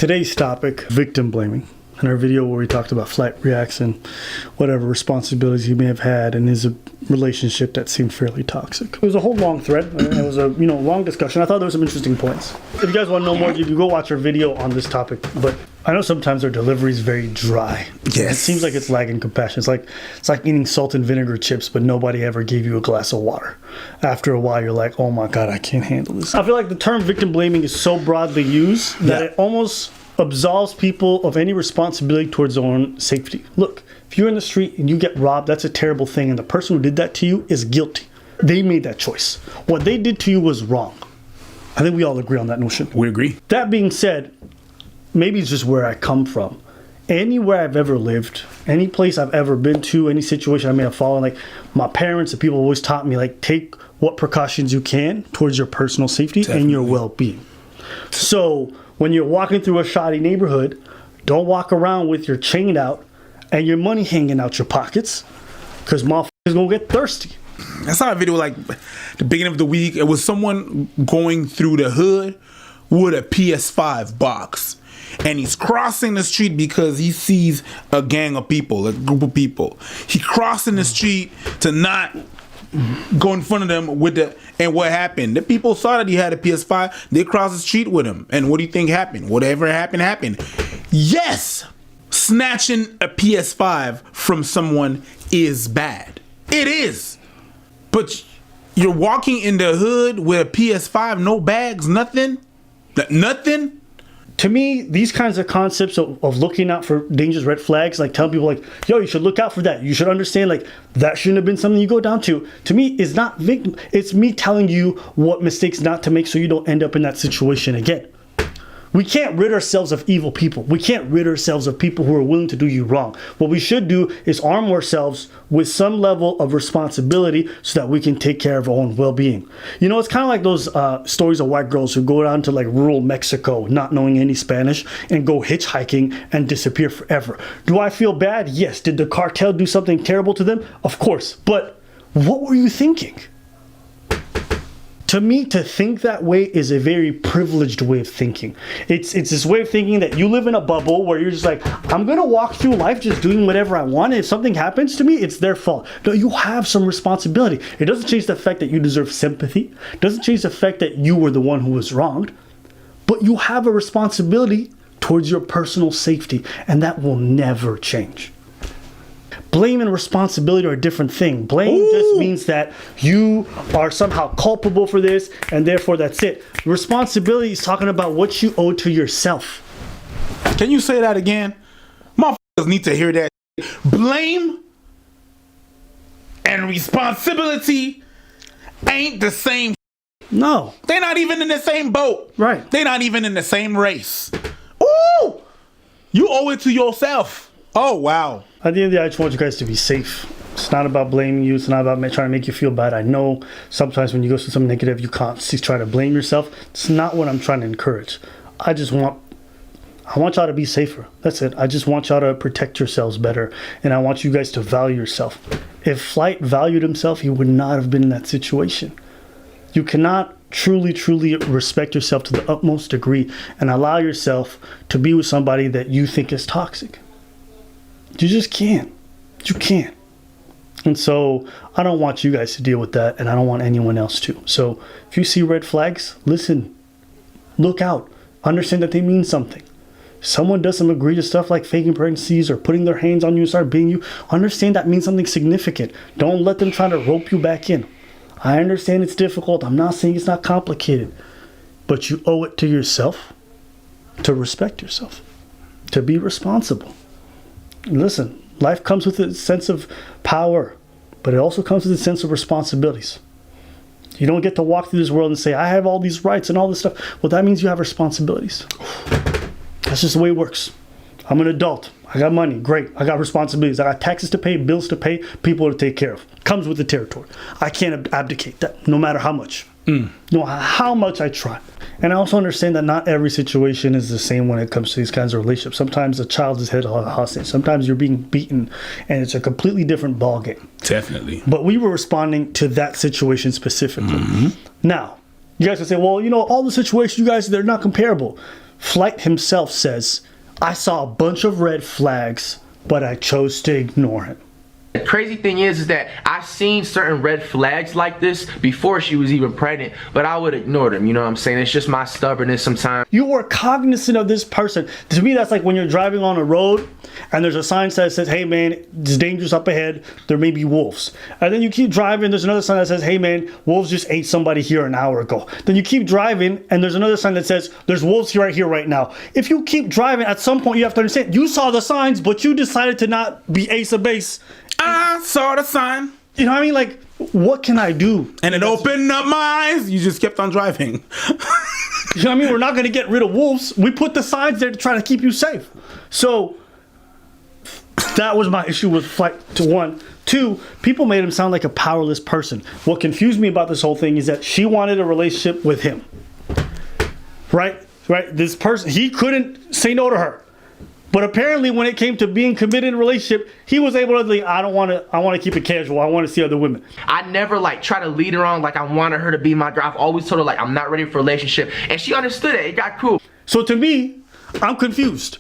Today's topic, victim blaming. In our video where we talked about flight reaction, whatever responsibilities he may have had in his relationship that seemed fairly toxic. It was a whole long thread. It was a long discussion. I thought there were some interesting points. If you guys want to know more, you can go watch our video on this topic. But I know sometimes our delivery is very dry. Yes. It seems like it's lacking compassion. It's like eating salt and vinegar chips, but nobody ever gave you a glass of water. After a while, you're like, oh my God, I can't handle this. I feel like the term victim blaming is so broadly used that it almost absolves people of any responsibility towards their own safety. Look, if you're in the street and you get robbed, that's a terrible thing, and the person who did that to you is guilty. They made that choice. What they did to you was wrong. I think we all agree on that notion. We agree. That being said, maybe it's just where I come from. Anywhere I've ever lived, any place I've ever been to, any situation I may have fallen, like my parents and people always taught me, like, take what precautions you can towards your personal safety and your well-being. So when you're walking through a shoddy neighborhood, don't walk around with your chain out and your money hanging out your pockets, because motherfuckers gonna get thirsty. I saw a video like the beginning of the week. It was someone going through the hood with a PS5 box, and he's crossing the street because he sees a gang of people, a group of people. He crossing the street to not go in front of them with the, and what happened? The people saw that he had a PS5. They crossed the street with him, and what do you think happened? Whatever happened. Yes, snatching a PS5 from someone is bad. It is. But you're walking in the hood with a PS5, no bags, nothing. To me, these kinds of concepts of looking out for dangerous red flags, like telling people like, yo, you should look out for that. You should understand, like, that shouldn't have been something you go down to me, is not victim. It's me telling you what mistakes not to make so you don't end up in that situation again. We can't rid ourselves of evil people. We can't rid ourselves of people who are willing to do you wrong. What we should do is arm ourselves with some level of responsibility so that we can take care of our own well-being. You know, it's kind of like those stories of white girls who go down to like rural Mexico not knowing any Spanish and go hitchhiking and disappear forever. Do I feel bad? Yes. Did the cartel do something terrible to them? Of course. But what were you thinking? To me, to think that way is a very privileged way of thinking. It's this way of thinking that you live in a bubble where you're just like, I'm going to walk through life just doing whatever I want. And if something happens to me, it's their fault. No, you have some responsibility. It doesn't change the fact that you deserve sympathy. It doesn't change the fact that you were the one who was wronged. But you have a responsibility towards your personal safety, and that will never change. Blame and responsibility are a different thing. Blame just means that you are somehow culpable for this, and therefore that's it. Responsibility is talking about what you owe to yourself. Can you say that again? Motherfuckers need to hear that. Blame and responsibility ain't the same. No. They're not even in the same boat. Right. They're not even in the same race. Ooh! You owe it to yourself. Oh, wow. At the end of the day, I just want you guys to be safe. It's not about blaming you. It's not about trying to make you feel bad. I know sometimes when you go through something negative, you can't try to blame yourself. It's not what I'm trying to encourage. I want y'all to be safer. That's it. I just want y'all to protect yourselves better. And I want you guys to value yourself. If Flight valued himself, he would not have been in that situation. You cannot truly respect yourself to the utmost degree and allow yourself to be with somebody that you think is toxic. You just can't. You can't. And so I don't want you guys to deal with that, and I don't want anyone else to. So if you see red flags, listen, look out, understand that they mean something. If someone does some egregious stuff like faking pregnancies or putting their hands on you and start beating you, understand that means something significant. Don't let them try to rope you back in. I understand it's difficult. I'm not saying it's not complicated, but you owe it to yourself to respect yourself, to be responsible. Listen, life comes with a sense of power, but it also comes with a sense of responsibilities. You don't get to walk through this world and say, I have all these rights and all this stuff. Well, that means you have responsibilities. That's just the way it works. I'm an adult. I got money. Great. I got responsibilities. I got taxes to pay, bills to pay, people to take care of. Comes with the territory. I can't abdicate that, no matter how much. No matter how much I try. And I also understand that not every situation is the same when it comes to these kinds of relationships. Sometimes a child is held hostage. Sometimes you're being beaten, and it's a completely different ballgame. Definitely. But we were responding to that situation specifically. Now, you guys can say, well, you know, all the situations, you guys, they're not comparable. Flight himself says, I saw a bunch of red flags, but I chose to ignore him. The crazy thing is that I've seen certain red flags like this before she was even pregnant, but I would ignore them. You know what I'm saying? It's just my stubbornness sometimes. You were cognizant of this person. To me, that's like when you're driving on a road and there's a sign that says, hey man, it's dangerous up ahead. There may be wolves. And then you keep driving. There's another sign that says, hey man, wolves just ate somebody here an hour ago. Then you keep driving and there's another sign that says, there's wolves here right now. If you keep driving, at some point you have to understand, you saw the signs, but you decided to not be ace of base. I saw the sign. You know what I mean? Like, what can I do? And it opened up my eyes. You just kept on driving. You know what I mean? We're not going to get rid of wolves. We put the signs there to try to keep you safe. So that was my issue with Flight to 1. 2, people made him sound like a powerless person. What confused me about this whole thing is that she wanted a relationship with him. Right? This person, he couldn't say no to her. But apparently when it came to being committed in a relationship, he was able to think, I want to keep it casual. I want to see other women. I never like try to lead her on like I wanted her to be my girl. I've always told her like I'm not ready for a relationship. And she understood it. It got cool. So to me, I'm confused.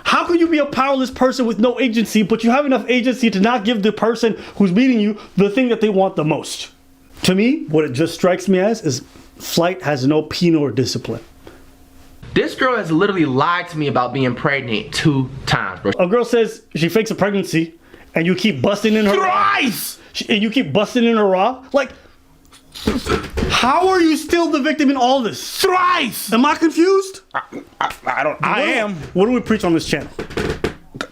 How can you be a powerless person with no agency, but you have enough agency to not give the person who's meeting you the thing that they want the most? To me, what it just strikes me as is Flight has no penal or discipline. This girl has literally lied to me about being pregnant 2 times, bro. A girl says she fakes a pregnancy, and you keep busting in her Thrice! and you keep busting in her raw. Like, how are you still the victim in all this? Thrice! Am I confused? I am. What do we preach on this channel?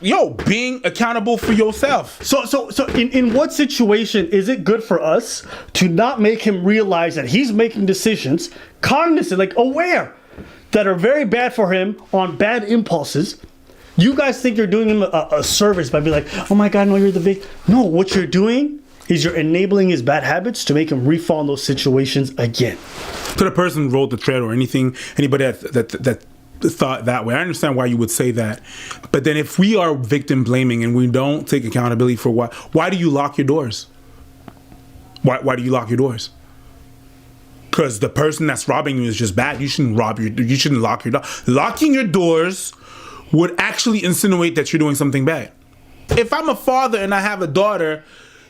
Yo, being accountable for yourself. So in what situation is it good for us to not make him realize that he's making decisions, cognizant, like aware, that are very bad for him on bad impulses? You guys think you're doing him a service by being like, oh my God, no, you're the victim. No, what you're doing is you're enabling his bad habits to make him refall in those situations again. To the person who wrote the thread or anything, anybody that thought that way, I understand why you would say that. But then if we are victim blaming and we don't take accountability for why do you lock your doors? Why do you lock your doors? Because the person that's robbing you is just bad. You shouldn't lock your door. Locking your doors would actually insinuate that you're doing something bad. If I'm a father and I have a daughter,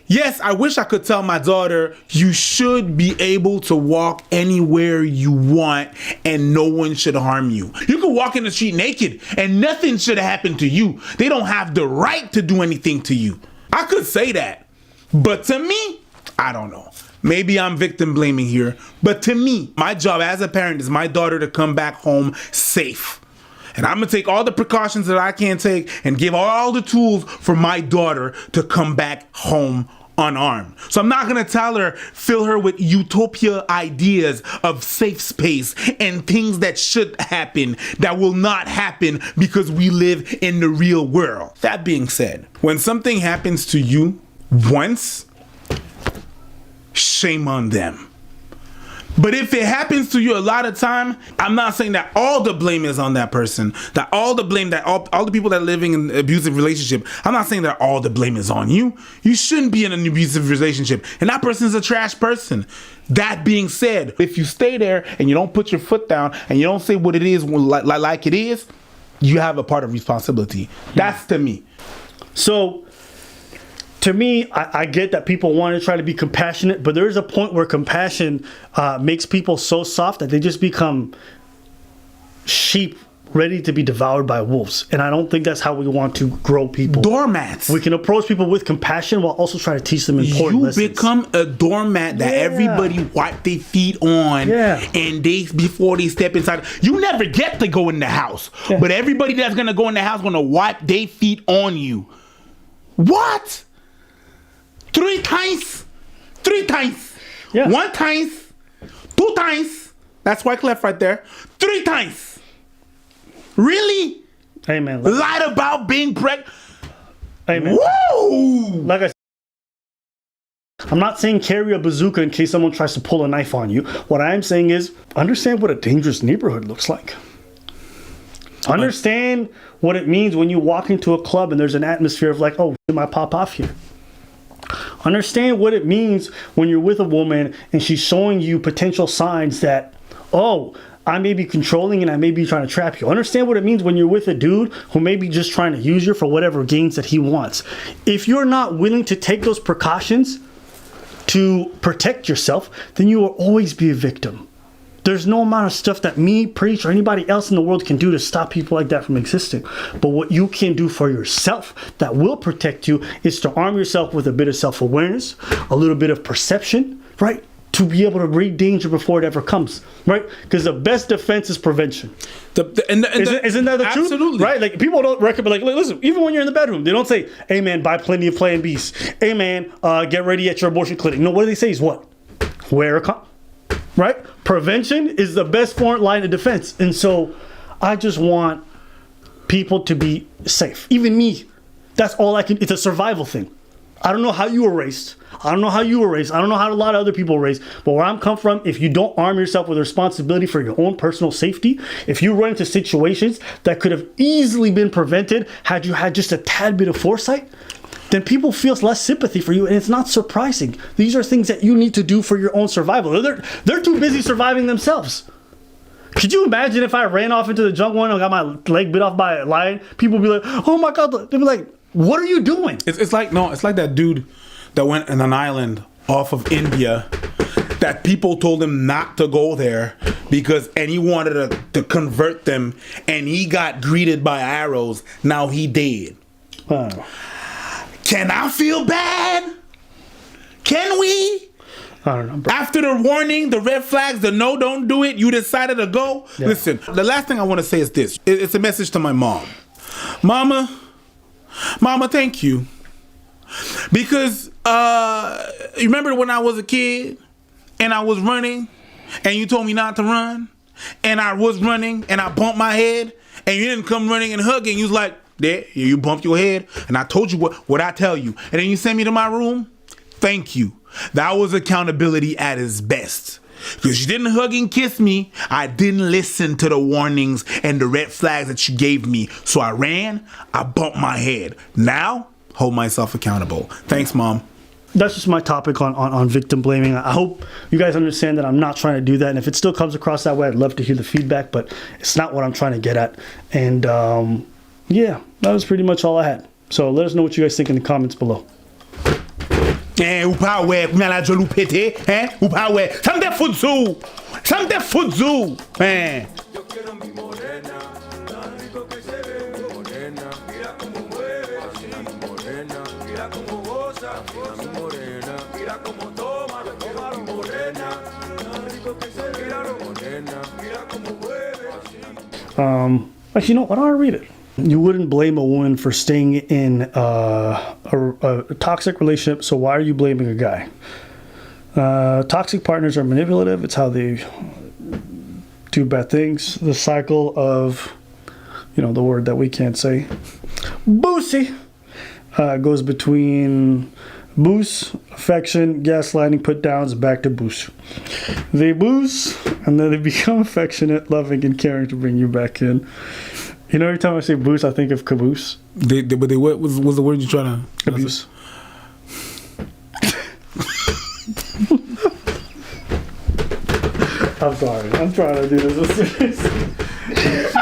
yes, I wish I could tell my daughter, you should be able to walk anywhere you want and no one should harm you. You could walk in the street naked and nothing should happen to you. They don't have the right to do anything to you. I could say that. But to me, I don't know. Maybe I'm victim blaming here, but to me, my job as a parent is my daughter to come back home safe. And I'm gonna take all the precautions that I can take and give all the tools for my daughter to come back home unarmed. So I'm not gonna tell her, fill her with utopia ideas of safe space and things that should happen that will not happen because we live in the real world. That being said, when something happens to you once, shame on them. But if it happens to you a lot of time, I'm not saying that all the blame is on that person, that all the blame, that all the people that are living in an abusive relationship, I'm not saying that all the blame is on you. You shouldn't be in an abusive relationship, and that person is a trash person. That being said, if you stay there and you don't put your foot down and you don't say what it is like it is, you have a part of responsibility. That's to me. So to me, I get that people want to try to be compassionate, but there is a point where compassion makes people so soft that they just become sheep ready to be devoured by wolves. And I don't think that's how we want to grow people. Doormats. We can approach people with compassion while also trying to teach them important lessons. You become a doormat that everybody wipe their feet on and before they step inside. You never get to go in the house, but everybody that's going to go in the house going to wipe their feet on you. What? 3 times. 3 times. Yeah. 1 times. 2 times. That's Wyclef right there. 3 times. Really? Hey man. Lied about being pregnant. Hey man. Woo! Like I said, I'm not saying carry a bazooka in case someone tries to pull a knife on you. What I am saying is understand what a dangerous neighborhood looks like. Understand what it means when you walk into a club and there's an atmosphere of like, oh, it might pop off here. Understand what it means when you're with a woman and she's showing you potential signs that, oh, I may be controlling and I may be trying to trap you. Understand what it means when you're with a dude who may be just trying to use you for whatever gains that he wants. If you're not willing to take those precautions to protect yourself, then you will always be a victim. There's no amount of stuff that me, Preach, or anybody else in the world can do to stop people like that from existing. But what you can do for yourself that will protect you is to arm yourself with a bit of self-awareness, a little bit of perception, right? To be able to read danger before it ever comes, right? Because the best defense is prevention. Isn't that the truth? Absolutely. Right? Like, people don't recommend, like, listen, even when you're in the bedroom, they don't say, hey man, buy plenty of Plan Bs. Hey man, get ready at your abortion clinic. No, what do they say is what? Wear a condom. Right? Prevention is the best front line of defense. And so I just want people to be safe. Even me. That's all I can. It's a survival thing. I don't know how you were raised. I don't know how a lot of other people were raised. But where I'm come from, if you don't arm yourself with responsibility for your own personal safety, if you run into situations that could have easily been prevented had you had just a tad bit of foresight, then people feel less sympathy for you, and it's not surprising. These are things that you need to do for your own survival. They're too busy surviving themselves. Could you imagine if I ran off into the jungle and got my leg bit off by a lion? People would be like, oh my God. They'd be like, what are you doing? It's like that dude that went on an island off of India that people told him not to go there and he wanted to convert them, and he got greeted by arrows. Now he dead. Can I feel bad? Can we? I don't know, bro. After the warning, the red flags, the no, don't do it, you decided to go? Yeah. Listen, the last thing I want to say is this. It's a message to my mom. Mama, thank you. Because you remember when I was a kid and I was running and you told me not to run, and I was running and I bumped my head and you didn't come running and hugging. You was like, there, you bumped your head, and I told you what I tell you, and then you sent me to my room. Thank you. That was accountability at its best. Because you didn't hug and kiss me, I didn't listen to the warnings and the red flags that you gave me. So I ran, I bumped my head. Now, hold myself accountable. Thanks, Mom. That's just my topic on victim blaming. I hope you guys understand that I'm not trying to do that. And if it still comes across that way, I'd love to hear the feedback, but it's not what I'm trying to get at. And yeah, that was pretty much all I had. So let us know what you guys think in the comments below. Ou pa wè, kou mè la jolou pété, ou pa wè, sa mte futzou, Actually, you know what? I'll read it. You wouldn't blame a woman for staying in a toxic relationship, so why are you blaming a guy? Toxic partners are manipulative. It's how they do bad things. The cycle of, the word that we can't say, boosie, goes between boost, affection, gaslighting, put downs, back to boost. They boost, and then they become affectionate, loving, and caring to bring you back in. Every time I say boost, I think of caboose. What was the word you trying to... Abuse. I'm sorry. I'm trying to do this.